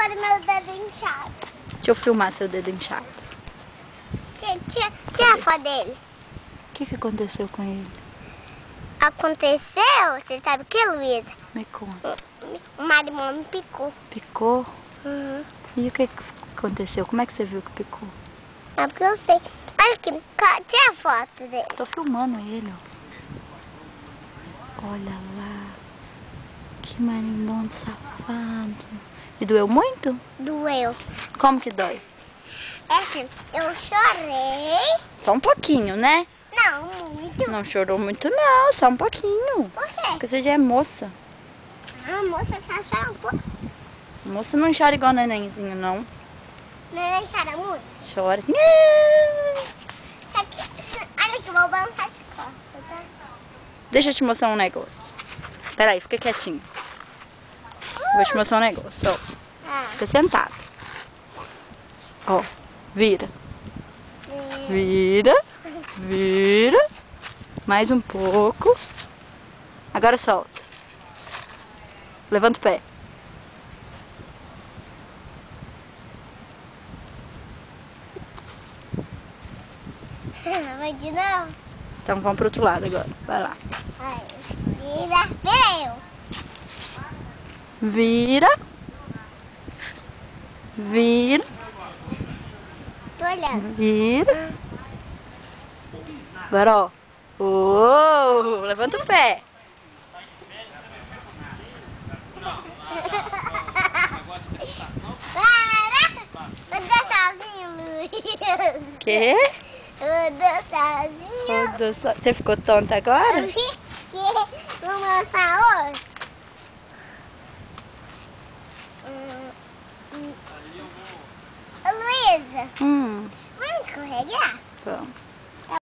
fora meu dedo inchado. Deixa eu filmar seu dedo inchado. Tira a foto dele. O que aconteceu com ele? Aconteceu, você sabe o que, Luísa? Me conta. O marimão me picou. Picou? Uhum. E o que aconteceu? Como é que você viu que picou? É porque eu sei. Olha aqui, tira a foto dele. Tô filmando ele, ó. Olha lá. Que marimbondo safado. E doeu muito? Doeu. Como que dói? É assim, eu chorei. Só um pouquinho, né? Não, muito. Não chorou muito não, só um pouquinho. Por quê? Porque você já é moça. Ah, moça, só chora um pouco. Moça não chora igual nenenzinho, não. Neném chora muito. Chora assim. Olha aqui, eu vou balançar de costas, tá? Deixa eu te mostrar um negócio. Peraí, fica quietinho. Vou te mostrar um negócio, ó. Fica sentado. Ó, vira. Vira. Vira. Mais um pouco. Agora solta. Levanta o pé. Vai de novo? Então vamos pro outro lado agora. Vai lá. Vai. Vira eu. Vira. Vira. Tô olhando. Vira. Agora, ó. Oh, levanta o pé. Para! Eu tô sozinho, Luiz. Quê? Eu tô sozinho. Você ficou tonta agora? Eu fiquei. Vou mostrar hoje. Ô, Luísa, vamos escorregar? Vamos.